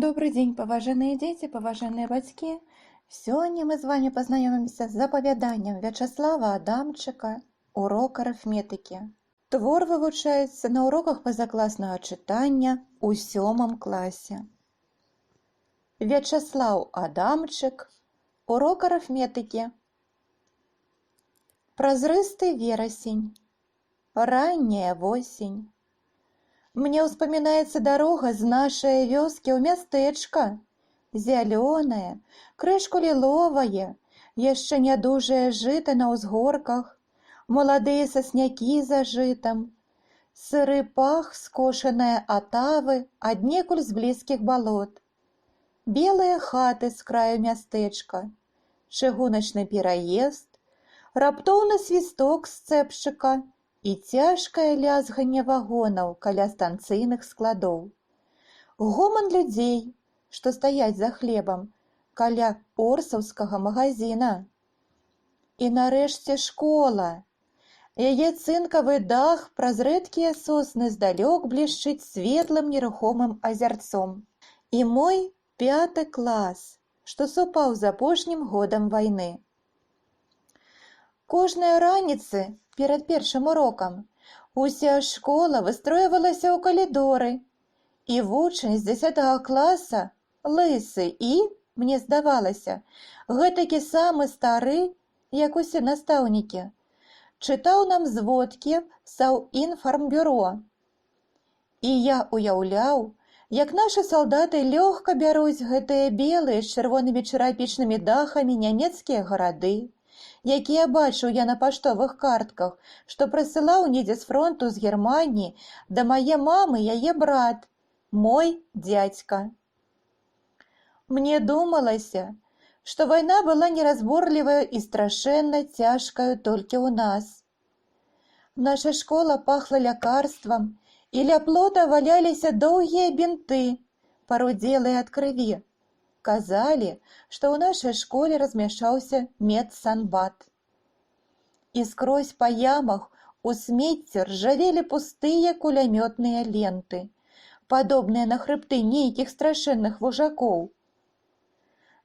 Добрый день, поважаныя дзеці, паважаныя бацькі. Сёння мы з вами пазнаёмімся з апавяданнем Вячаслава Адамчыка «Урок арыфметыкі». Твор вывучаецца на уроках пазакласнага чытання ў 7 класе. Вячаслаў Адамчык «Урок арыфметыкі». Празрысты верасень, ранняя восень. Мне ўспамінаецца дарога з нашай вёскі ў мястэчка. Зялёнае, крышку ліловае, яшчэ нядужае жыта на ўзгорках, маладыя саснякі за жытам, сыры пах скошанае атавы аднекуль з блізкіх балот, белыя хаты з краю мястэчка, чыгуначны пераезд, раптоўны свісток сцэпшчыка і цяжкае лязганне вагонаў каля станцыйных складоў. Гоман людзей, што стаяць за хлебам каля орсаўскага магазина. І нарэшце школа. Яе цынкавы дах праз рэдкія сосны здалёк блішчыць светлым нерухомым азярцом. І мой 5 клас, што супаў з апошнім годам вайны. Кожныя раніцы перад першым урокам уся школа выстройвалася ў калідоры, і вучань з 10 класа, лысы і, мне здавалася, гэтакі самы стары, як усе настаўнікі, чытаў нам зводкі Саўінфармбюро. І я уяўляў, як нашы салдаты лёгка бяруць гэтыя белыя з чырвонымі чарапічнымі дахамі нямецкія гарады, якія бачыў я на паштовых картках, што прысылаў недзе з фронту з Германіі да мае мамы яе брат, мой дзядзька. Мне думалася, што вайна была неразборлівая і страшэнна цяжкаю толькі ў нас. Наша школа пахла лякарствам, і ля плота валяліся доўгія бінты, парудзелыя ад крыві. Казалі, што ў нашай школе размяшчаўся медсанбат. І скрозь па ямах у смецці ржавелі пустыя кулямётныя ленты, падобныя на хрыбты нейкіх страшэнных вужакоў.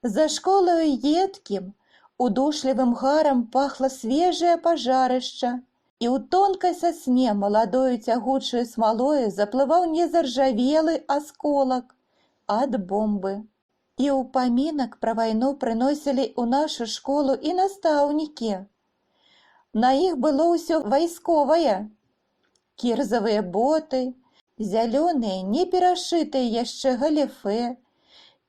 За школаю едкім, удушлівым гарам пахла свежае пажарышча, і ў тонкай сасне маладою цягучаю смалою заплываў незаржавелы асколак ад бомбы. І ўпамінак пра вайну прыносілі ў нашу школу і настаўнікі. На іх было ўсё вайсковае. Кірзавыя боты, зялёныя, не перашытыя яшчэ галіфэ,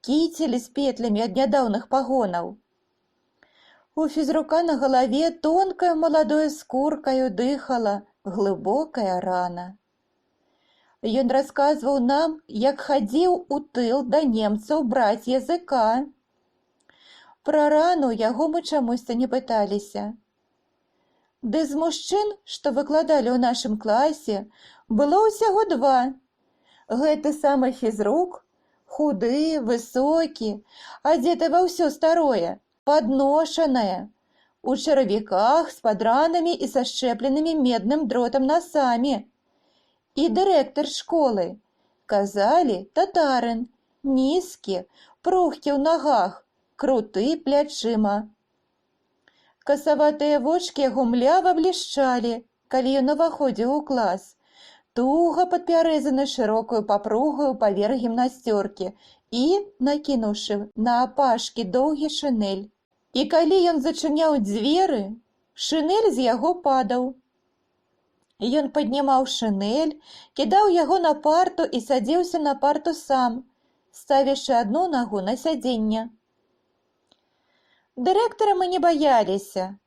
кіцелі з петлямі ад нядаўных пагонаў. У фізрука на галаве тонкаю маладою скуркаю дыхала глыбокая рана. Ён расказваў нам, як хадзіў у тыл да немцаў браць языка. Пра рану яго мы чамусьці не пыталіся. Ды з мужчын, што выкладалі ў нашым класе, было ўсяго 2. Гэты самы фізрук, худы, высокі, адзеты ва ўсё старое, падношанае, у чаравіках з падранымі і сашчэпленымі медным дротам насамі. І дырэктар школы, казалі, татарын, нізкі, прухкі ў нагах, круты плячыма. Касаватыя вочкі яго млява блішчалі, калі ён уваходзіў у клас, туга падпярэзаны шырокую папругаю паверх гімнасцёркі і, накінуўшы на апашкі доўгі шынель. І калі ён зачыняў дзверы, шынель з яго падаў. Ён паднімаў шынель, кідаў яго на парту і садзіўся на парту сам, ставячы адну нагу на сядзенне. Дырэктара мы не баяліся.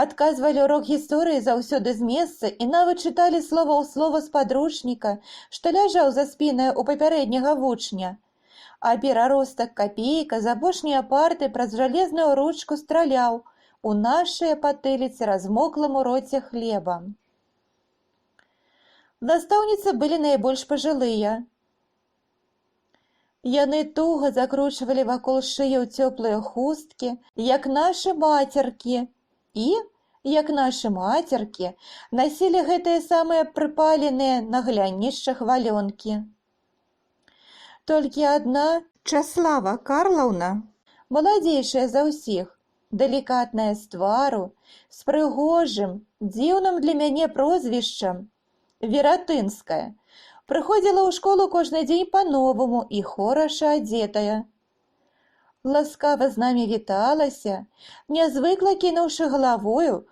Адказвалі урок гісторыі заўсёды з месца і нават чыталі слова ў слова з падручніка, што ляжаў за спінай у папярэдняга вучня. А пераростак капейка з апошняе парты праз жалезную ручку страляў у нашыя патыліцы размоклым у роце хлебам. Настаўніцы былі найбольш пажылыя. Яны туга закручвалі вакол шыі ў цёплыя хусткі, як нашы мацеркі, і, як нашы мацеркі, насілі гэтыя самыя прыпаленыя на глянішчах валёнкі. Толькі адна Часлава Карлаўна, маладзейшая за ўсіх, далікатная з твару, з прыгожым, дзіўным для мяне прозвішчам Вератынская, прыходзіла ў школу кожны дзень па-новаму і хораша адзетая. Ласкава з намі віталася, нязвыкла кінуўшы галавою,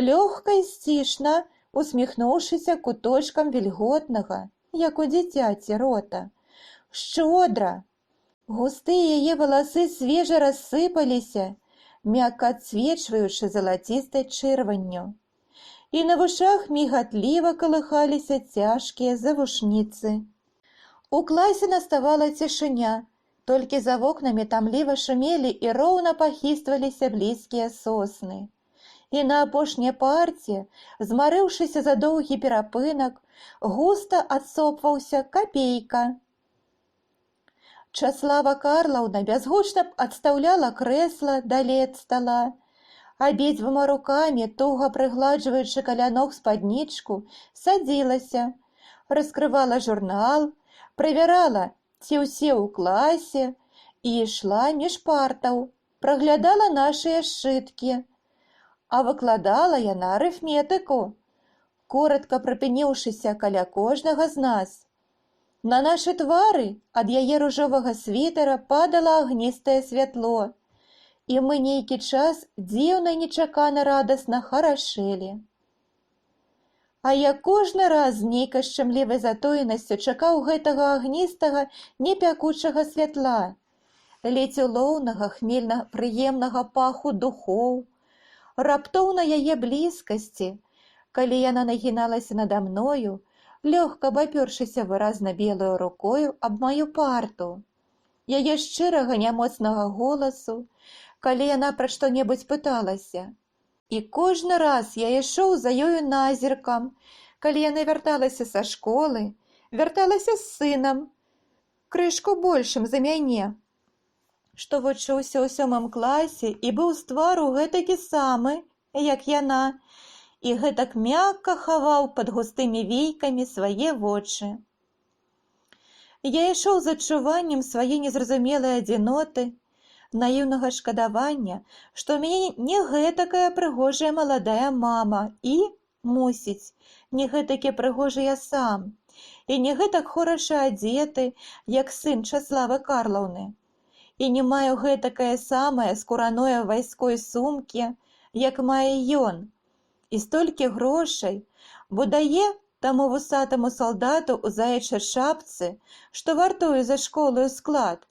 лёгка і сцішна, усміхнуўшыся куточкам вільготнага, як у дзіцяці, рота. Шчодра. Густыя яе валасы свежа рассыпаліся, мякка адсвечваючы залацістай чырванню. І на вушах мігатліва калыхаліся цяжкія завушніцы. У класе наставала цішыня, толькі за вокнамі тамліва шумелі і роўна пахістваліся блізкія сосны. І на апошняй парце, змарыўшыся за доўгі перапынак, густа адсопваўся Капейка. Часлава Карлаўна бязгучна адстаўляла крэсла далей ад стала, абедзвюма рукамі, туга прыгладжваючы каля ног спаднічку, садзілася, раскрывала журнал, правярала, ці ўсе ў класе, і ішла між партаў, праглядала нашыя сшыткі, а выкладала яна арыфметыку, коратка прыпыніўшыся каля кожнага з нас. На нашы твары ад яе ружовага світера падала агністае святло, і мы нейкі час дзіўна і нечакана радасна харашэлі. А я кожны раз з нейкай шчымлівай затоенасцю чакаў гэтага агністага, непякучага святла, ледзь улоўнага хмельна-прыемнага паху духоў, раптоўна яе блізкасці, калі яна нагіналася надо мною, лёгка абапёршыся выразна белую рукою аб маю парту, яе шчырага нямоцнага голасу, калі яна пра што-небудзь пыталася. І кожны раз я ішоў за ёю назіркам, калі яна вярталася са школы, вярталася з сынам, крышку большым за мяне, што вучыўся ў 7 класе і быў з твару гэтакі самы, як яна, і гэтак мякка хаваў пад густымі вейкамі свае вочы. Я ішоў з адчуваннем свае незразумелай адзіноты, наіўнага шкадавання, што ў мяне не гэтакая прыгожая маладая мама і, мусіць, не гэтакі прыгожы я сам, і не гэтак хораша адзеты, як сын Чаславы Карлаўны, і не маю гэтакае самае скураное вайской сумкі, як мае ён, і столькі грошай, бо дае таму вусатаму салдату ў заячай шапцы, што вартуе за школу склад,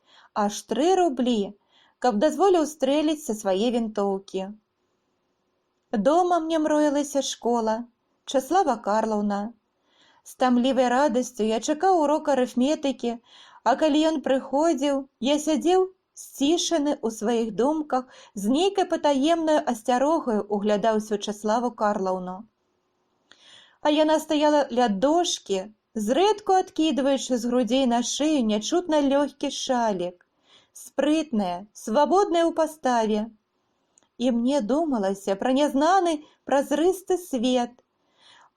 аж 3 рублі, каб дазволіў стрэліць са свае вінтоўкі. Дома мне мроілася школа, Часлава Карлаўна. З тамлівай радасцю я чакаў урок арыфметыкі, а калі ён прыходзіў, я сядзеў сцішаны ў сваіх думках, з нейкай патаемнаю асцярогаю углядаўся ў Чаславу Карлаўну. А яна стаяла ля дошкі, зрэдку адкідваючы з грудзей на шыю нячутна лёгкі шалік, спрытная, свабодная ў паставе. І мне думалася пра нязнаны празрысты свет,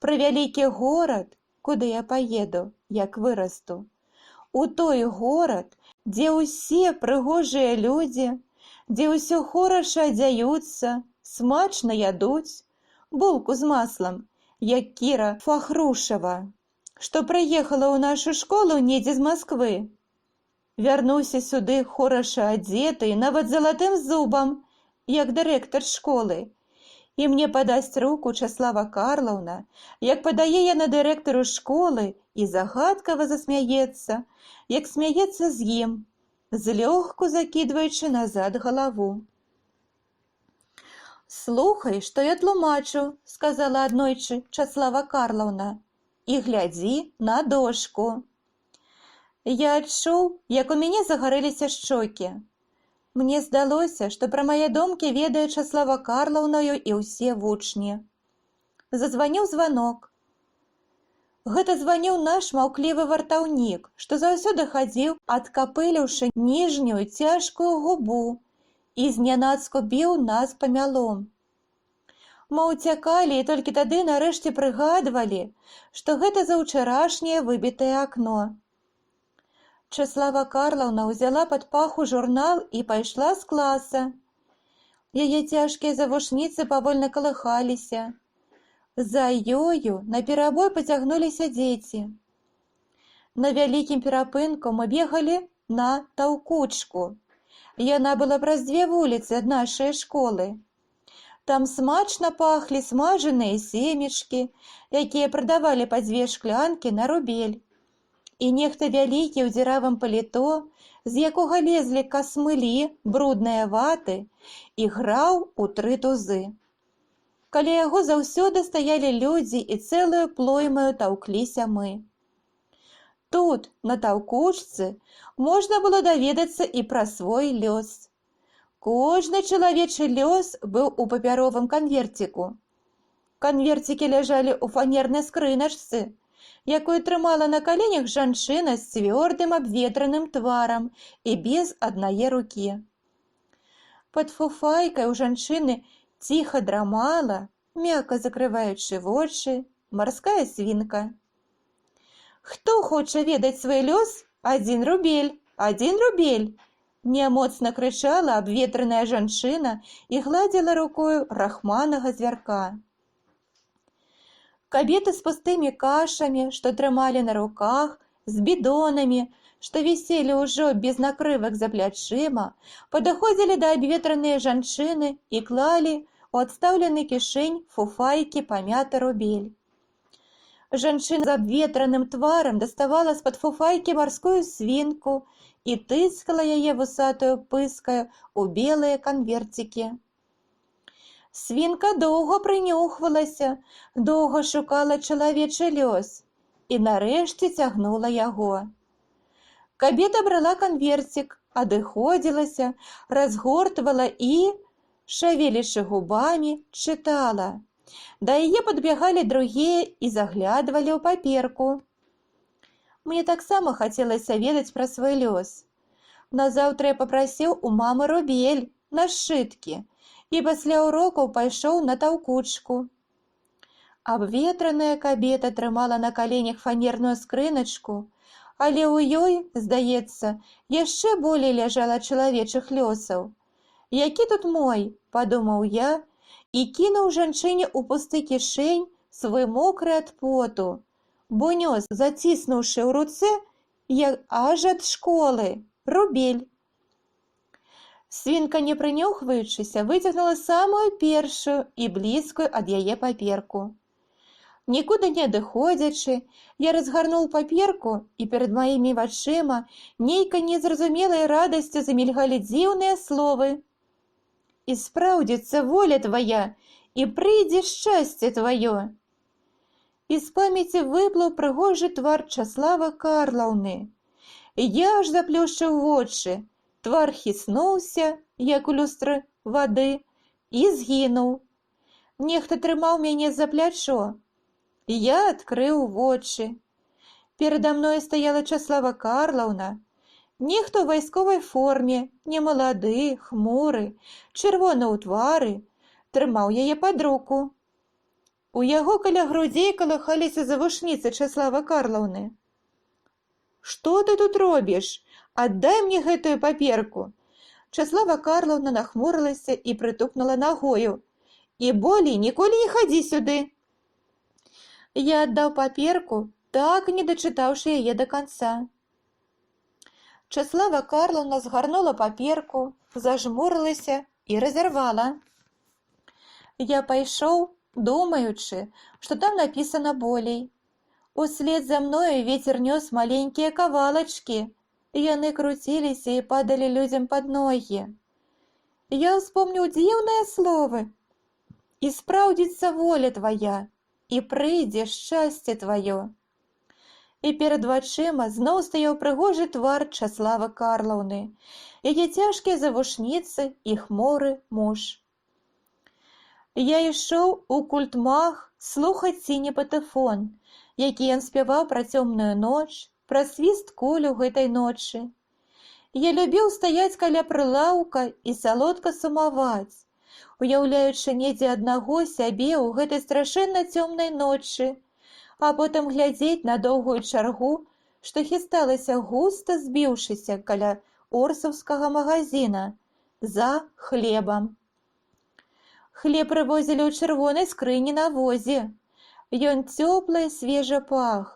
пра вялікі горад, куды я паеду, як вырасту. У той горад, дзе ўсе прыгожыя людзі, дзе ўсё хораша адзяюцца, смачна ядуць, булку з маслам, як Кіра Фахрушева, што прыехала ў нашу школу недзе з Масквы. Вярнуўся сюды хораша адзеты, нават залатым зубам, як дырэктар школы. І мне падасць руку Часлава Карлаўна, як падае яна дырэктару школы, і загадкава засмяецца, як смяецца з ім, злёгку закідваючы назад галаву. «Слухай, што я тлумачу», — сказала аднойчы Часлава Карлаўна, «і глядзі на дошку». Я адчуў, як у мяне загарэліся шчокі. Мне здалося, што пра мае думкі ведае Часлава Карлаўнаю і ўсе вучні. Зазваніў званок. Гэта званіў наш маўклівы вартаўнік, што заўсёды хадзіў, адкапыліўшы ніжнюю цяжкую губу, і знянацку біў нас памялом. Мы ўцякалі і толькі тады нарэшце прыгадвалі, што гэта за ўчарашняе выбітае акно. Часлава Карлаўна ўзяла пад паху журнал і пайшла з класа. Яе цяжкія завушніцы павольна калыхаліся. За ёю наперабой пацягнуліся дзеці. На вялікім перапынку мы бегалі на таўкучку. Яна была праз 2 вуліцы ад нашай школы. Там смачна пахлі смажаныя семечкі, якія прадавалі па 2 шклянкі на рубель. І нехта вялікі ў дзіравым паліто, з якога лезлі касмылі, брудныя ваты, іграў у 3 тузы. Каля яго заўсёды стаялі людзі і цэлую плоймаю таўкліся мы. Тут, на таўкучцы, можна было даведацца і пра свой лёс. Кожны чалавечы лёс быў у папяровым канверціку. Канверцікі ляжалі ў фанернай скрыначцы, якую трымала на каленях жанчына з цвёрдым абветраным тварам і без аднае рукі. Пад фуфайкай у жанчыны ціха драмала, мякка закрываючы вочы, марская свінка. «Хто хоча ведаць свой лёс? 1 рубель! 1 рубель!» Нямоцна крычала абветраная жанчына і гладзіла рукою рахманага звярка. Кабеты з пустымі кашамі, што трымалі на руках, з бідонамі, што віселі ўжо без накрывак за плячыма, падыходзілі да абветранай жанчыны і клалі ў адстаўлены кішэнь фуфайкі памяты рубель. Жанчына з абветраным тварам даставала з-пад фуфайкі марскую свінку і тыскала яе вусатую пыскаю ў белыя канверцікі. Свінка доўга прынюхвалася, доўга шукала чалавечы лёс і нарэшце цягнула яго. Кабета брала канверцік, адыходзілася, разгортвала і, шавелячы губамі, чытала. Да яе падбягалі другія і заглядвалі ў паперку. Мне таксама хацелася ведаць пра свой лёс. Назаўтра я папрасіў у мамы рубель на сшыткі і пасля урокаў пайшоў на таўкучку. Абветраная кабета трымала на каленях фанерную скрыначку, але ў ёй, здаецца, яшчэ болей ляжала чалавечых лёсаў. «Які тут мой?» – падумаў я і кінуў жанчыне ў пусты кішэнь свой мокры ад поту, бо нёс, заціснуўшы ў руцэ, аж ад школы, рубель. Свінка, не прынюхваючыся, выцягнула самую першую і блізкую ад яе паперку. Нікуды не адыходзячы, я разгарнуў паперку, і перад маімі вачыма нейкай незразумелай радасцю замільгалі дзіўныя словы. «І спраўдзіцца воля твая, і прыйдзе шчасце тваё». І з памяці выплыў прыгожы твар Чаславы Карлаўны. Я аж заплюшчыў вочы, твар хіснуўся, як у люстры вады, і згінуў. Нехта трымаў мяне за плячо. Я адкрыў вочы. Перада мной стаяла Часлава Карлаўна. Нехта ў вайсковай форме, немалады, хмуры, чырвоны ў твары, трымаў яе пад руку. У яго каля грудзей калыхаліся завушніцы Чаславы Карлаўны. «Што ты тут робіш? Аддай мне гэтую паперку!» Часлава Карлаўна нахмурылася і прытупнула нагою. «І болей ніколі не хадзі сюды!» Я аддаў паперку, так і не дачытаўшы яе да канца. Часлава Карлаўна згарнула паперку, зажмурылася і разарвала. Я пайшоў, думаючы, што там напісана болей. Услед за мною ветер нёс маленькія кавалачкі, яны круціліся і падалі людзям пад ногі. Я ўспомніў дзіўныя словы: «І спраўдзіцца воля твая, і прыйдзе шчасце тваё». І перад вачыма зноў стаяў прыгожы твар Чаславы Карлаўны, яе цяжкія завушніцы і хмуры муж. Я ішоў у культмах слухаць сіні патэфон, які ён спяваў пра цёмную ноч, пра свіст куль у гэтай ночы. Я любіў стаяць каля прылаўка і салодка сумаваць, уяўляючы недзе аднаго сябе ў гэтай страшэнна цёмнай ночы, а потым глядзець на доўгую чаргу што хісталася, густа збіўшыся каля орсаўскага магазина за хлебам. Хлеб прывозілі ў чырвонай скрыні на возе. Ён цёплы, свежа пах.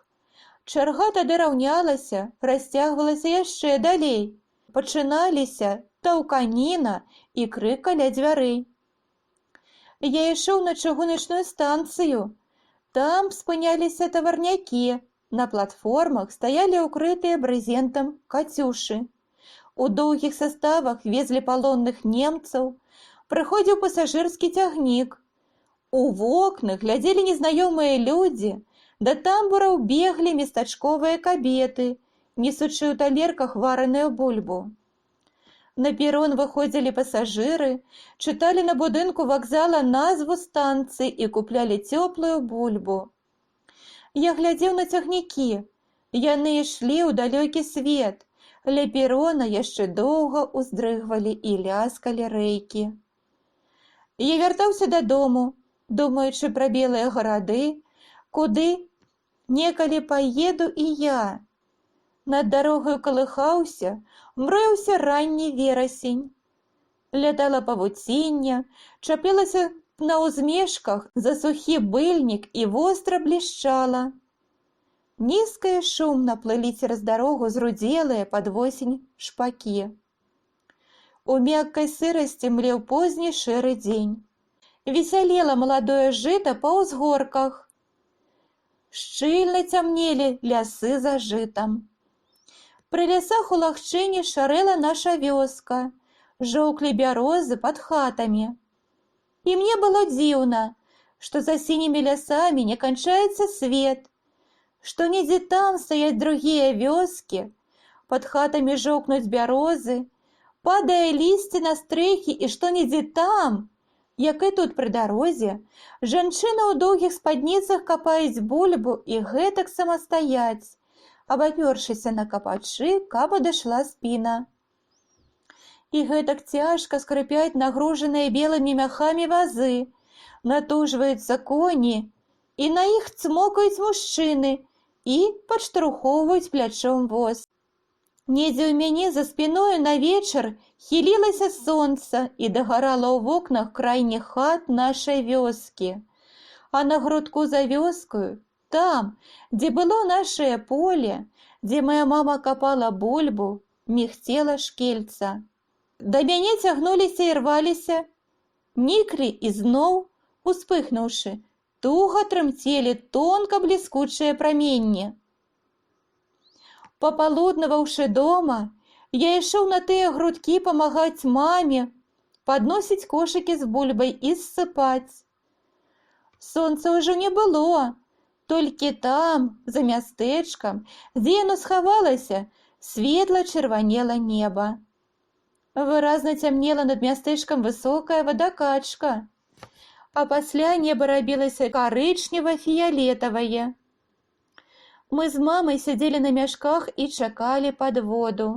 Чарга тады раўнялася, расцягвалася яшчэ далей. Пачыналіся таўканіна і крык каля дзвярэй. Я ішоў на чыгуначную станцыю. Там спыняліся таварнякі. На платформах стаялі ўкрытыя брызентам кацюшы. У доўгіх саставах везлі палонных немцаў. Прыходзіў пасажырскі цягнік. У вокнах глядзелі незнаёмыя людзі, да тамбураў беглі местачковыя кабеты, несучы ў талерках вараную бульбу. На перон выходзілі пасажыры, чыталі на будынку вакзала назву станцыі і куплялі цёплую бульбу. Я глядзеў на цягнікі. Яны ішлі ў далёкі свет. Ля перона яшчэ доўга ўздрыгвалі і ляскалі рэйкі. Я вяртаўся дадому, думаючы пра белыя гарады, куды некалі паеду і я. Над дарогаю калыхаўся, мроіўся ранні верасень. Лятала павуціння, чапілася на ўзмешках за сухі быльнік і востра блішчала. Нізка і шумна плылі цераз дарогу зрудзелыя пад восень шпакі. У мяккай сырасці млеў позні шэры дзень. Весялела маладое жыта па ўзгорках. Шчыльна цямнелі лясы за жытам. Пры лясах у лагчыне шарэла наша вёска, жоўклі бярозы пад хатамі. І мне было дзіўна, што за сінімі лясамі не канчаецца свет, што недзе там стаяць другія вёскі, пад хатамі жоўкнуць бярозы, падае лісце на стрэхі, і што недзе там, як і тут пры дарозе, жанчыны ў доўгіх спадніцах капаюць бульбу і гэтак самастаяць, абапёршыся на капачы, каб адышла спіна. І гэтак цяжка скрыпяць нагружаныя белымі мяхамі вазы, натужваюцца коні, і на іх цмокаюць мужчыны і падштурхоўваюць плячом воз. Недзе ў мяне за спіною на вечар хілілася сонца і дагарала ў вокнах крайніх хат нашай вёскі. А на грудку за вёскаю, там, дзе было нашае поле, дзе моя мама капала бульбу, мігцела шкельца. Да мяне цягнуліся і рваліся, ніклі і зноў, успыхнуўшы, туга трымцелі тонка бліскучыя праменні. Папалуднаваўшы дома, я ішоў на тыя грудкі памагаць маме, падносіць кошыкі з бульбай і ссыпаць. Сонца ўжо не было, толькі там, за мястэчкам, дзе яно схавалася, светла чырванела неба. Выразна цямнела над мястэчкам высокая вадакачка, а пасля неба рабілася карычнева-фіялетавае. Мы з мамай сядзелі на мяшках і чакалі падводу.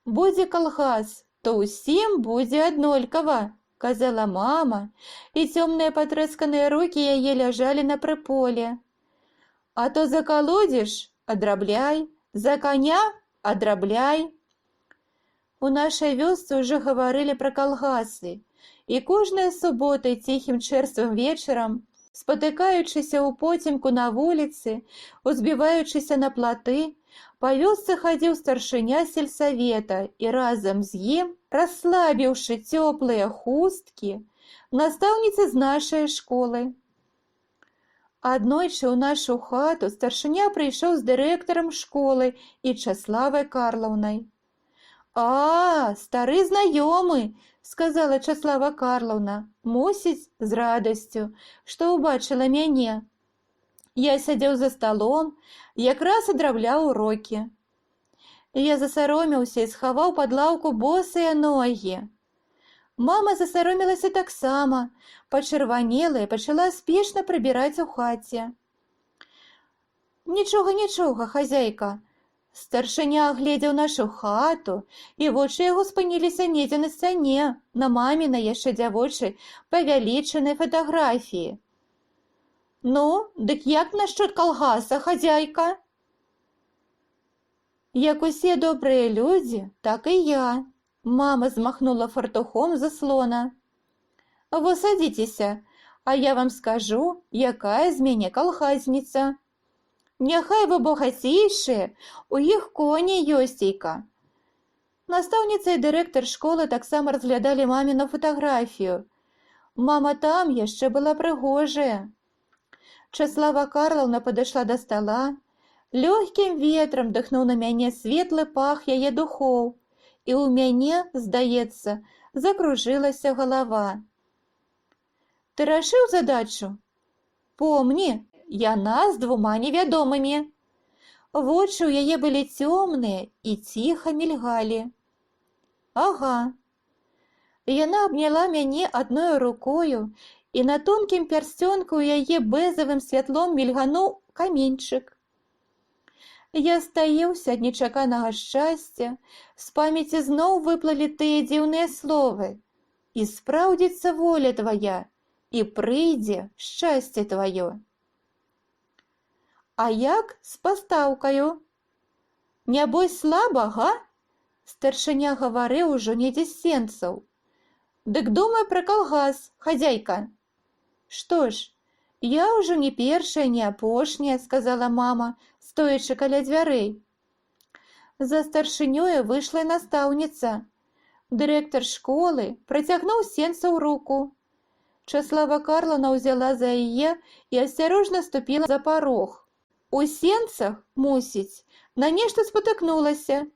Будзе калгас, то ўсім будзе аднолькава, казала мама, і цёмныя патрэсканыя рукі яе ляжалі на прыполе. А то закалодзіш – адрабляй, за каня – адрабляй. У нашай вёсцы ўжо гаварылі пра калгасы, і кожная субота ціхім чэрствым вечарам, спатыкаючыся ў поцемку на вуліцы, узбіваючыся на платы, па вёсцы хадзіў старшыня сельсавета і разам з ім, расслабіўшы цёплыя хусткі, настаўніцы з нашай школы. Аднойчы ў нашу хату старшыня прыйшоў з дырэктарам школы і Чаславай Карлаўнай. «А, стары знаёмы!» – сказала Часлава Карлаўна, мусіць, з радасцю, што ўбачыла мяне. Я сядзеў за сталом, якраз адрабляў урокі. Я засаромеўся і схаваў пад лаўку босыя ногі. Мама засаромілася таксама, пачырванела і пачала спешна прыбіраць у хаце. «Нічога, нічога, хазяйка!» Старшыня агледзеў нашу хату, і вочы яго спыніліся недзе на сцяне, на мамінай яшчэ дзявочай павялічанай фатаграфіі. «Ну, дык як нашчот калгаса, хазяйка?» Як усе добрые люди, так и я. Мама взмахнула фартухом заслона. Вы садитеся, а я вам скажу, якая з мяне калхазніца. Няхай вы багацейшыя, у іх коні ёсцейка. Настаўніца і дырэктар школы таксама разглядалі маміну фатаграфію. Мама там яшчэ была прыгожая. Часлава Карлаўна падышла да стала, лёгкім ветрам дыхнуў на мяне светлы пах яе духоў, і ў мяне, здаецца, закружылася галава. Ты рашыў задачу? Помні, яна з 2 невядомымі. Вочы ў яе былі цёмныя і ціха мільгалі. Ага. Яна абняла мяне адной рукою, і на тонкім пярсцёнку ў яе бэзавым святлом мільгануў каменьчык. Я стаіўся ад нечаканага шчасця, з памяці зноў выплылі тыя дзіўныя словы. І спраўдзіцца воля твая, і прыйдзе шчасце тваё. А як з пастаўкаю? Нябось слаба, га? Старшыня гаварыў ужо недзе з сенцаў. Дык думай пра калгас, хазяйка. Што ж, я ўжо не першая, не апошняя, сказала мама, стоячы каля дзвярэй. За старшынёю выйшла настаўніца. Дырэктар школы працягнуў сенцаў руку. Часлава Карлаўна ўзяла за яе і асцярожна ступіла за парог. У сенцах, мусіць, на нешта спатыкнулася.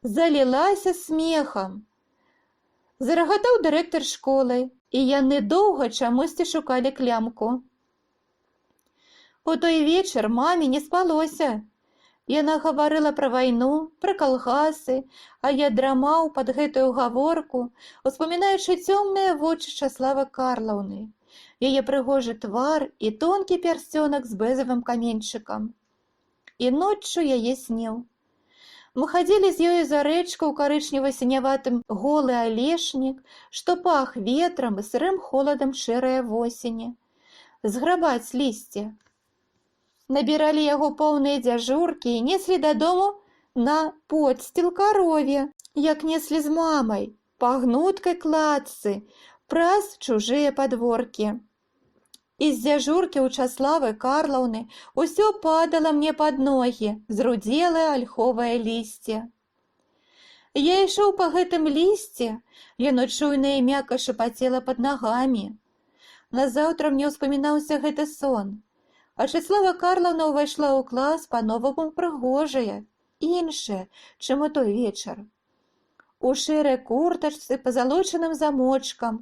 Залілася смехам. Зарагатаў дырэктар школы, і яны доўга чамусьці шукалі клямку. У той вечар маме не спалося. Яна гаварыла пра вайну, пра калгасы, а я драмаў пад гэтую гаворку, успамінаючы цёмныя вочы Чаславы Карлаўны, яе прыгожы твар і тонкі пярсцёнак з бэзавым каменьчыкам. І ноччу яе сніў. Мы хадзілі з ёю за рэчку ў карычнева-сіняватым голы алешнік, што пах ветрам і сырым холадам шэрае восені. Зграбаць лісце. Набіралі яго поўныя дзяжуркі і неслі дадому на подсціл карове, як неслі з мамай, па гнуткай кладцы, праз чужыя падворкі. Из дзяжуркі ў Чаславы Карлаўны усё падала мне пад ногі, зрудзелае альховае лісце. Я ішоў па гэтым лісце, яно чуйна і мякка шапацела пад нагамі. Назаўтра мне ўспамінаўся гэты сон, а Часлава Карлаўна ўвайшла ў клас па-новаму прыгожая, іншая, чым у той вечар. У шэрай куртачцы пазалочаным замочкам,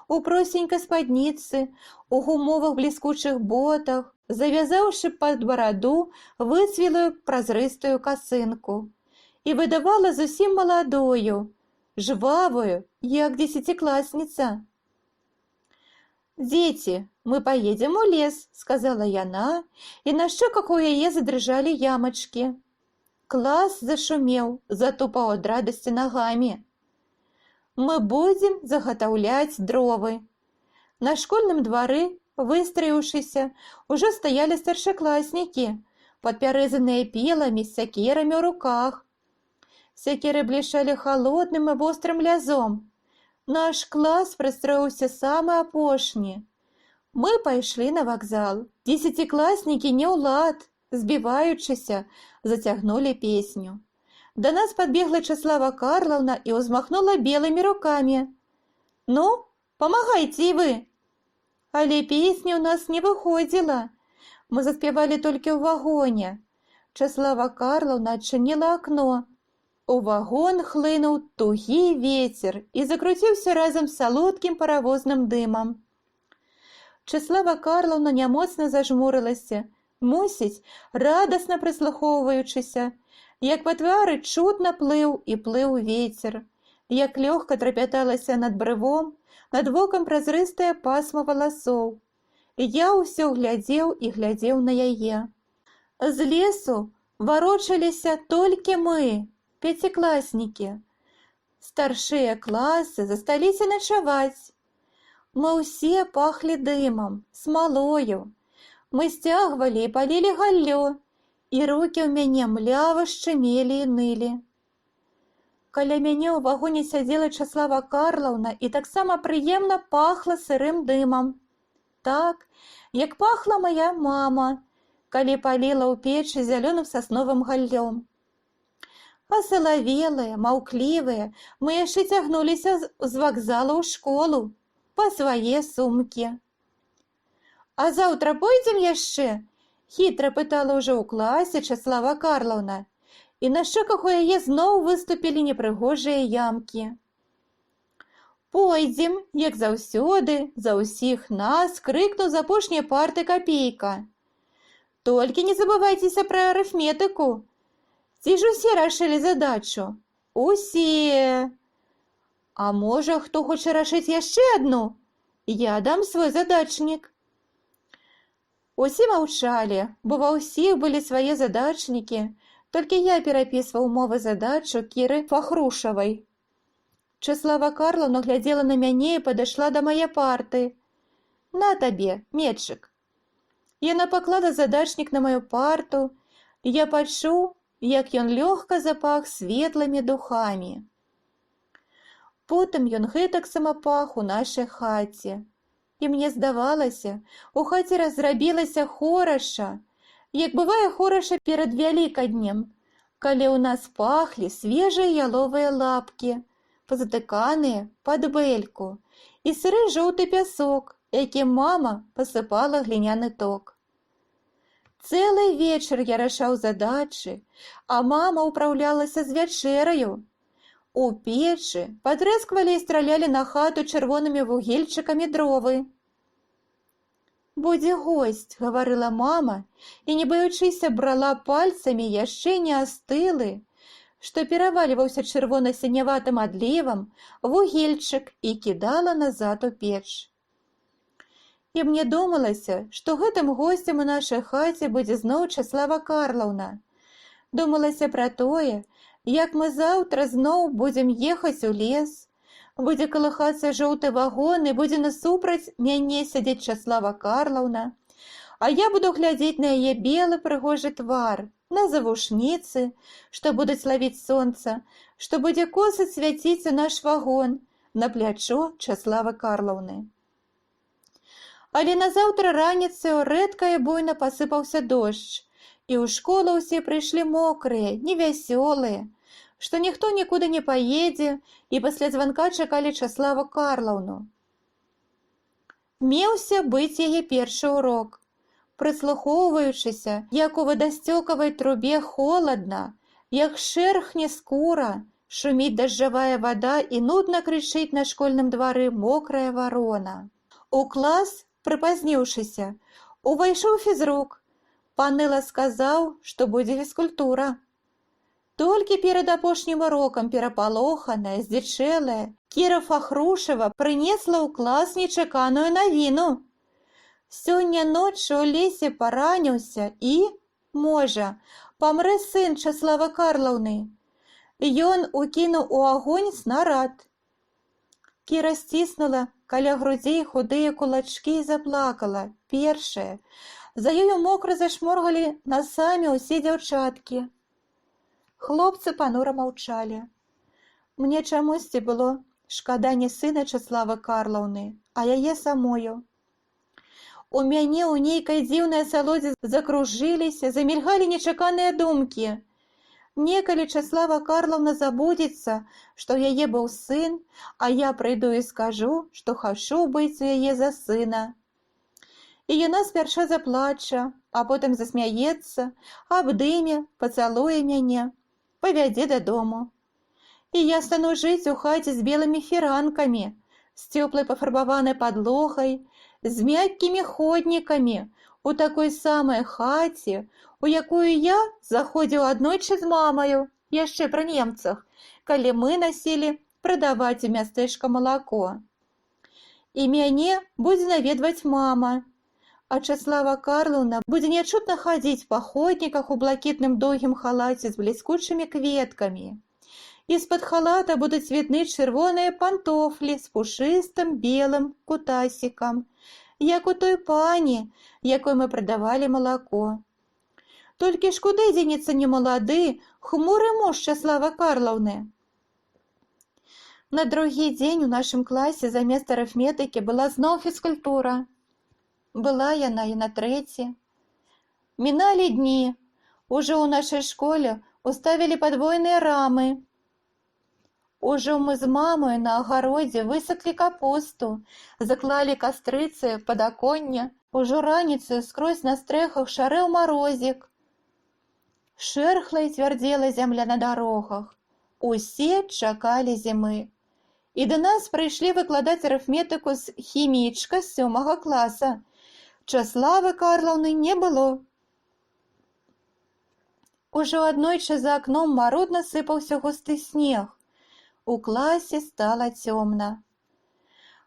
у просенькай спадніцы, у гумовых бліскучых ботах, завязаўшы пад бараду выцвілую празрыстую касынку, і выдавала зусім маладою, жвавую, як 10-класніца. «Дзеці, мы поедем у лес», — сказала яна, і на шчоках у яе задрыжалі ямачкі. Клас зашумеў, затупаў ад радасці нагамі. Мы будзем загатаўляць дровы. На школьным двары, выстраіўшыся, ужо стаялі старшакласнікі, падпярэзаныя піламі з сякерамі ў руках. Сякеры блішчалі халодным і вострым лязом. Наш клас прыстроіўся самы апошні. Мы пайшлі на вакзал. 10-класнікі не ў лад, збіваючыся, зацягнулі песню. Да нас падбегла Часлава Карлаўна і ўзмахнула белымі рукамі. «Ну, памагайце і вы!» Але песня ў нас не выходзіла. Мы заспявалі толькі ў вагоне. Часлава Карлаўна адчыніла акно. У вагон хлынуў тугі вецер і закруціўся разам з салодкім паравозным дымам. Часлава Карлаўна нямоцна зажмурылася, мусіць, радасна прыслухоўваючыся, як па твары чутна плыў і плыў вецер, як лёгка трапяталася над брывом, над вокам празрыстае пасма валасоў. Я ўсё глядзеў і глядзеў на яе. З лесу варочаліся толькі мы, 5-класнікі. Старшыя класы засталіся начаваць. Мы ўсе пахлі дымам, смалою. Мы сцягвалі і палілі галлё, і рукі ў мяне млява шчымелі і нылі. Каля мяне ў вагоне сядзела Часлава Карлаўна і таксама прыемна пахла сырым дымам. Так, як пахла моя мама, калі паліла ў печы зялёным сасновым галлём. Асалавелыя, маўклівыя, мы яшчэ цягнуліся з вакзала ў школу па свае сумкі. «А заўтра пойдзем яшчэ?» – хітра пытала ўжо ў класе Часлава Карлаўна, і на шчоках у яе зноў выступілі непрыгожыя ямкі. «Пойдзем, як заўсёды, за ўсіх нас!» – крыкнуў з апошняй парты Капейка. «Толькі не забывайцеся пра арыфметыку. Ці ж усе рашылі задачу?» «Усе!» «А можа, хто хоча рашыць яшчэ адну? Я дам свой задачнік». Усе маўчалі, бо ва ўсіх былі свае задачнікі, толькі я перапісваў умовы задачу Кіры Фахрушавай. Часлава Карлаўна глядзела на мяне і падышла да мае парты. «На табе, Медчык». Яна паклала задачнік на маю парту, і я пачуў, як ён лёгка запах светлымі духамі. Потым ён гэтаксама пах у нашай хаце. І мне здавалася, у хаце разрабілася хораша, як бывае хораша перад Вялікаднем, калі ў нас пахлі свежыя яловыя лапкі, пазатыканыя пад бэльку, і сыры жоўты пясок, якім мама пасыпала гліняны ток. Цэлы вечар я рашаў задачы, а мама ўпраўлялася з вячэраю. У печы патрэсквалі і стралялі на хату чырвонымі вугельчыкамі дровы. «Будзе госць», – гаварыла мама, і, не баючыся, брала пальцамі яшчэ не астылы, што перавальваўся чырвона-сіняватым адлівам, вугельчык і кідала назад у печ. І мне думалася, што гэтым госцем у нашай хаце будзе зноў Часлава Карлаўна. Думалася пра тое, як мы заўтра зноў будзем ехаць у лес, будзе калыхацца жоўты вагон і будзе насупраць мяне сядзець Часлава Карлаўна, а я буду глядзець на яе белы прыгожы твар, на завушніцы, што будуць лавіць сонца, што будзе коса свяціць у наш вагон, на плячо Чаславы Карлаўны. Але назаўтра раніцаю рэдка і буйна пасыпаўся дождж, і ў школу ўсе прыйшлі мокрыя, невясёлыя, што ніхто нікуды не паедзе, і пасля званка чакалі Чаславу Карлаўну. Меўся быць яе першы урок. Прыслухоўваючыся, як у вадасцёкавай трубе холадна, як шэрхне скура, шуміць дажджавая вада і нудна крычыць на школьным двары мокрая варона. У клас, прыпазніўшыся, увайшоў фізрук. Панэла сказаў, што будзе фізкультура. Толькі перад апошнім урокам перапалоханая, здзічэлая, Кіра Фахрушава прынесла ў клас нечаканую навіну. Сёння ноччу ў лесе параніўся і, можа, памрэ сын Чаславы Карлаўны. Ён укінуў у агонь снарад. Кіра сціснула каля грудзей худыя кулачкі і заплакала, першая. За ёю мокра зашморгалі насамі ўсе дзяўчаткі. Хлопцы панура маўчалі. Мне чамусьці было шкада не сына Чаславы Карлаўны, а яе самою. У мяне ў нейкай дзіўнай асалодзе закружыліся, замільгалі нечаканыя думкі. Некалі Часлава Карлаўна забудзецца, што ў яе быў сын, а я прыйду і скажу, што хачу быць у яе за сына. І яна спярша заплача, а потым засмяецца, абдыме, пацалуе мяне, павядзе дадому. І я стану жыць у хаце з белымі фіранкамі, з цёплай пафарбаванай падлогай, з мяккімі ходнікамі, у такой самай хаце, у якую я заходзіў аднойчы з мамаю, яшчэ пры немцах, калі мы насілі прадаваць у мястэчка малако. І мяне будзе наведваць мама, а Часлава Карлаўна будзе нячутна хадзіць па ходніках у блакітным доўгім халаце з бліскучымі кветкамі. І з-пад халата будуць відны чырвоныя пантофлі з пушыстым белым кутасікам, як у той пані, якой мы прадавалі малако. Толькі ж куды дзенецца немалады, хмуры муж Чаславы Карлаўны? На другі дзень у нашым класе замест арыфметыкі была зноў фізкультура. Была яна і на трэці. Міналі дні. Ужо ў нашай школе уставілі падвойныя рамы. Ужо мы з мамой на агародзе высаклі капусту, заклалі кастрыцы, падаконня. Ужо раніцаю скрозь на стрэхах шарэў марозік. Шэрхла і цвярдзела зямля на дарогах. Усе чакалі зімы. І да нас прыйшлі выкладаць арыфметыку з хімічка з 7 класа. Чаславы Карлаўны не было. Ужо аднойчы за акном марудна сыпаўся густы снег. У класе стала цёмна.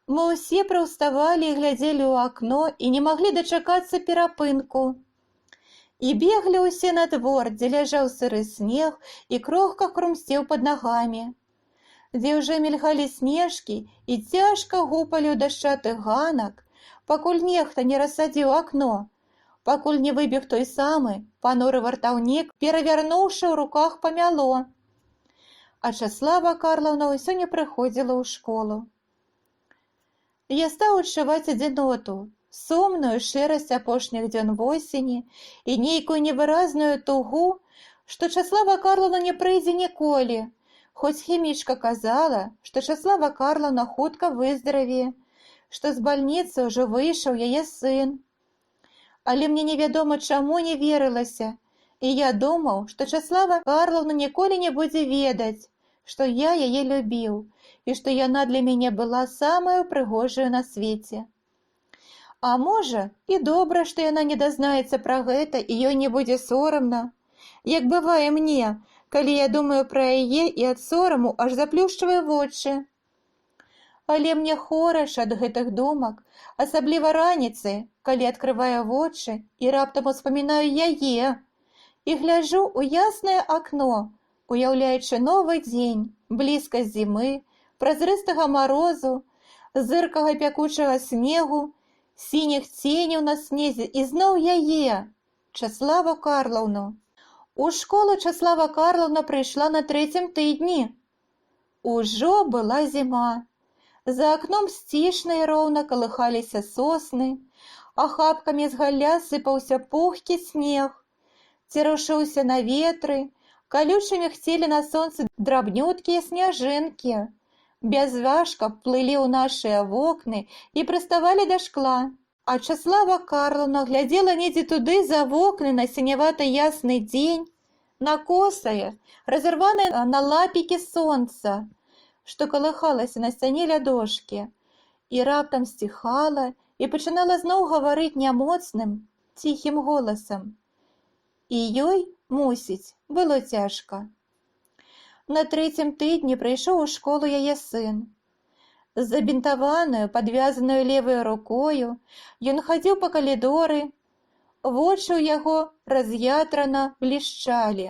Мы ўсе прыўставалі і глядзелі ў акно і не маглі дачакацца перапынку. І беглі ўсе на двор, дзе ляжаў сыры снег і крохка хрумсцеў пад нагамі, дзе ўжо мільгалі снежкі і цяжка гупалі ў дашчатых ганак, пакуль нехта не рассадзіў акно, пакуль не выбег той самы пануры вартаўнік, перавярнуўшы ў руках памяло. А Часлава Карлаўна ўсё не прыходзіла ў школу. Я стаў адчуваць адзіноту, сумную шэрасць апошніх дзён восені і нейкую невыразную тугу, што Часлава Карлаўна не прыйдзе ніколі, хоць хімічка казала, што Часлава Карлаўна хутка выздаравее, што з бальніцы ўжо выйшаў яе сын. Але мне невядома чаму не верылася, і я думаў, што Часлава Карлаўна ніколі не будзе ведаць, што я яе любіў, і што яна для мяне была самаю прыгожаю на свеце. А можа, і добра, што яна не дазнаецца пра гэта, і ёй не будзе сорамна, як бывае мне, калі я думаю пра яе і ад сораму аж заплюшчваю вочы. Але мне хораша ад гэтых думак, асабліва раніцай, калі адкрываю вочы і раптам успамінаю яе, і гляджу ў яснае акно, уяўляючы новы дзень, блізкасць зімы, празрыстага марозу, зыркага пякучага снегу, сініх ценяў на снезе і зноў яе, Чаславу Карлаўну. У школу Часлава Карлаўна прыйшла на 3-м тыдні. Ужо была зіма. За акном сцішна і роўна калыхаліся сосны, ахапкамі з галля сыпаўся пухкі снег, церушыўся на ветры, калючымі хцелі на сонцы драбнюткія сняжынкі, бязважка плылі ў нашыя вокны і прыставалі да шкла. А Часлава Карлаўна глядзела недзе туды за вокны на сіняваты ясны дзень, на косае, разарванае на лапікі сонца, што калыхалася на сцяне ля дошкі, і раптам сціхала і пачынала зноў гаварыць нямоцным, ціхім голасам. І ёй, мусіць, было цяжка. На 3-м тыдні прыйшоў у школу яе сын. Забінтаваную, падвязаную леваю рукою, ён хадзіў па калідоры, вочы ў яго раз'ятрана блішчалі.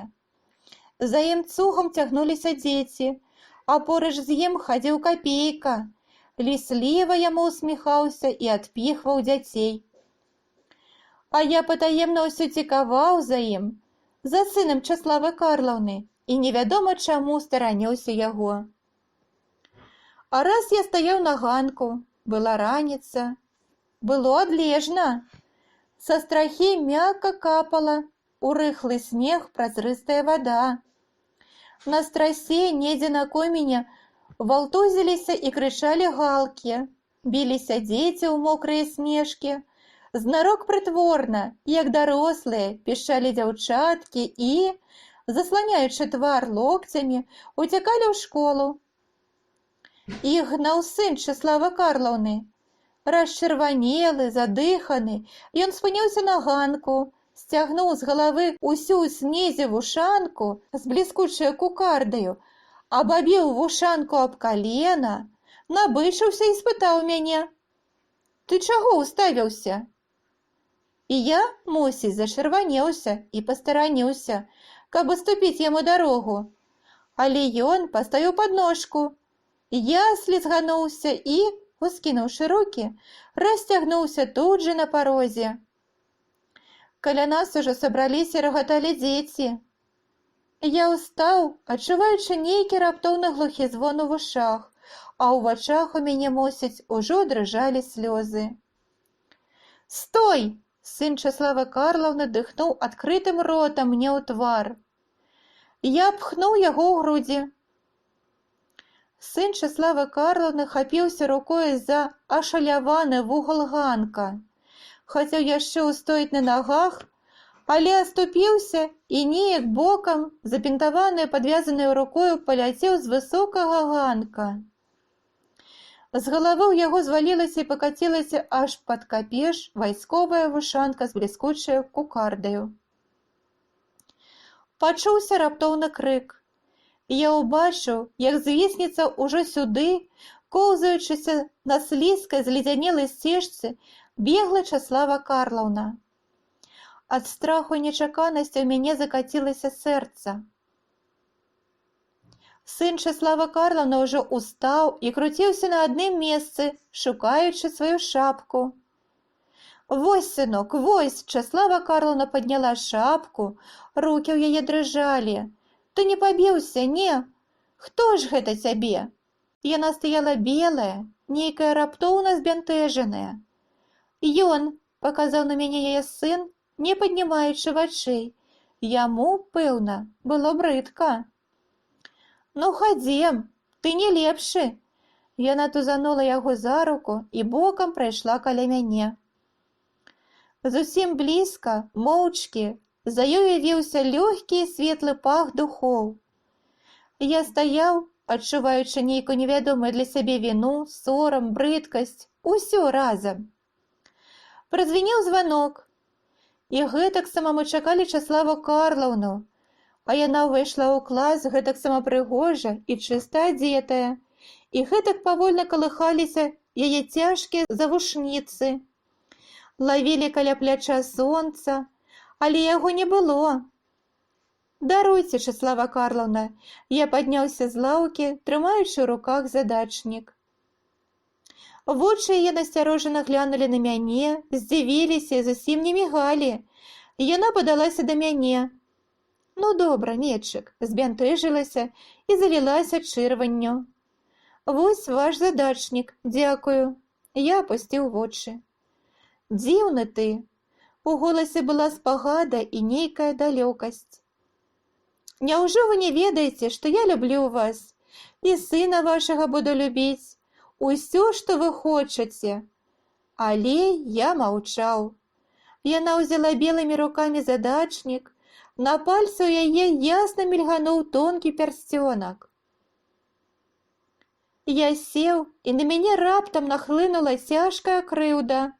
За ім цугам цягнуліся дзеці, а поруч з ім хадзіў Капейка, лісліва яму усміхаўся і адпіхваў дзяцей. А я патаемна ўсё цікаваў за ім, за сынам Чаславы Карлаўны, і невядома чаму стараніўся яго. А раз я стаяў на ганку, была раніца, было адлежна. Са страхі мякка капала у рыхлы снег празрыстая вада. На страсе недзе на коміне валтузіліся і крычалі галкі, біліся дзеці ў мокрыя снежкі, знарок прытворна, як дарослыя, пішалі дзяўчаткі і, засланяючы твар локцямі, уцякалі ў школу. Іх гнаў сын Чаславы Карлаўны. Расчырванелы, задыханы, ён спыніўся на ганку, сцягнуў з галавы усю ў снезе вушанку з бліскучай кукардаю, абабіў вушанку аб калена, набычыўся і спытаў мяне: «Ты чаго ўставіўся?» І я, мусіць, зачырванеўся і пастараніўся, каб уступіць яму дарогу. Але ён паставіў падножку. Я слізгануўся і, ускінуўшы рукі, расцягнуўся тут жа на парозе. Каля нас ужо сабраліся і рагаталі дзеці. Я ўстаў, адчуваючы нейкі раптоўны глухі звон у вушах, а ў вачах у мяне, мусіць, ужо дрыжалі слёзы. «Стой!» — сын Чаславы Карлаўны дыхнуў адкрытым ротам мне ў твар. Я пхнуў яго ў грудзі. Сын Чаславы Карлаўны хапіўся рукой за ашаляваны вугал ганка. Хацеў яшчэ ўстоіць на нагах, але аступіўся і неяк бокам, запінтаваны падвязанай рукою, паляцеў з высокага ганка. З галавы ў яго звалілася і пакацілася аж пад капеш вайсковая вушанка з бліскучай кукардаю. Пачуўся раптоўны крык. Я ўбачыў, як звіснецца ўжо сюды, коўзаючыся на слізкай зледзянелай сцежцы, бегла Часлава Карлаўна. Ад страху і нечаканасці ў мяне закацілася сэрца. Сын Часлава Карлаўна ўжо устаў і круціўся на адным месцы, шукаючы сваю шапку. «Вось, сынок, вось!» Часлава Карлаўна падняла шапку, рукі ў яе дрыжалі. «Ты не пабіўся, не? Хто ж гэта цябе?» Яна стаяла белая, нейкая раптоўна збянтэжаная. «Ён!» — паказаў на мяне яе сын, не паднімаючы вачэй. Яму, пэўна, было брыдка. «Ну, хадзем, ты не лепшы!» Яна тузанула яго за руку і бокам прайшла каля мяне. Зусім блізка, моўчкі, за ёю віўся лёгкі і светлы пах духоў. Я стаяў, адчуваючы нейкую невядомую для сябе віну, сорам, брыдкасць, усё разам. Празвінеў званок, і гэтаксама мы чакалі Чаславу Карлаўну, а яна ўвайшла ў клас гэтаксама прыгожа і чыста адзетая, і гэтак павольна калыхаліся яе цяжкія завушніцы. Лавілі каля пляча сонца, але яго не было. «Даруйце, Часлава Карлаўна!» Я падняўся з лаўкі, трымаючы ў руках задачнік. Вочы яе насцярожана глянулі на мяне, здзівіліся і зусім не мігалі. Яна падалася да мяне. «Ну, добра, Медчык», збянтэжылася і залілася чырванню. «Вось ваш задачнік, дзякую». Я апусціў вочы. «Дзіўны ты!» У голасе была спагада і нейкая далёкасць. «Няўжо вы не ведаеце, што я люблю вас, і сына вашага буду любіць, усё, што вы хочаце?» Але я маўчаў. Яна ўзяла белымі рукамі задачнік, на пальцы ў яе ясна мільгануў тонкі пярсцёнак. Я сеў, і на мяне раптам нахлынула цяжкая крыўда,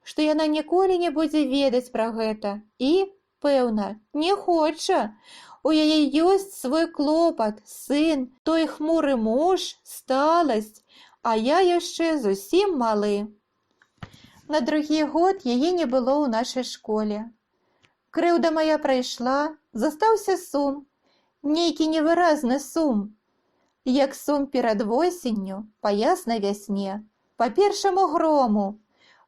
што яна ніколі не будзе ведаць пра гэта. І, пэўна, не хоча. У яе ёсць свой клопат, сын, той хмуры муж, сталасць, а я яшчэ зусім малы. На другі год яе не было ў нашай школе. Крыўда мая прайшла, застаўся сум, нейкі невыразны сум. Як сум перад восенню, па яснай вясне, па першаму грому,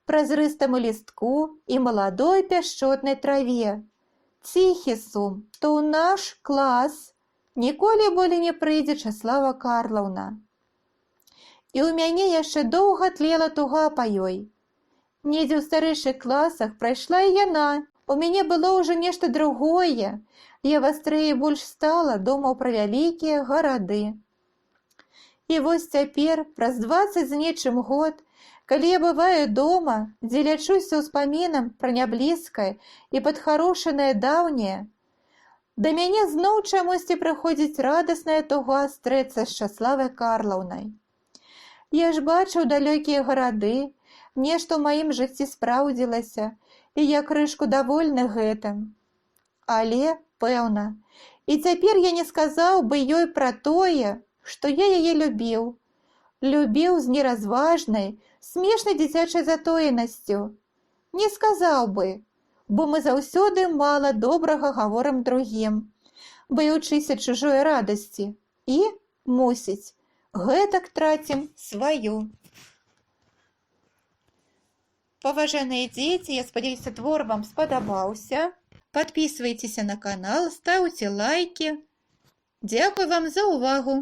празрыстаму лістку і маладой пяшчотнай траве. Ціхі сум, то ў наш клас ніколі болей не прыйдзе Часлава Карлаўна. І ў мяне яшчэ доўга тлела туга па ёй. Недзе ў старэйшых класах прайшла і яна. У мяне было ўжо нешта другое. Я вастрэй і больш стала, думаў пра вялікія гарады. І вось цяпер, праз 20 з нечым год, калі я бываю дома, дзе лячуся ўспамінам пра няблізкае і падхарошанае даўняе, да мяне зноў чамусьці прыходзіць радасная туга стрэцца з Чаславай Карлаўнай. Я ж бачыў далёкія гарады, нешта ў маім жыцці спраўдзілася, і я крышку давольны гэтым. Але, пэўна, і цяпер я не сказаў бы ёй пра тое, што я яе любіў. Любіў з неразважнай, смешнай дзіцячай затоенасцю. Не сказаў бы, бо мы заўсёды мала добрага гаворым другім, баючыся чужой радасці. І, мусіць, гэтак трацім сваю. паважаныя дзеці, я спадзяюся, твор вам спадабаўся. Падпісвайцеся на канал, стаўце лайкі. Дзякуй вам за ўвагу!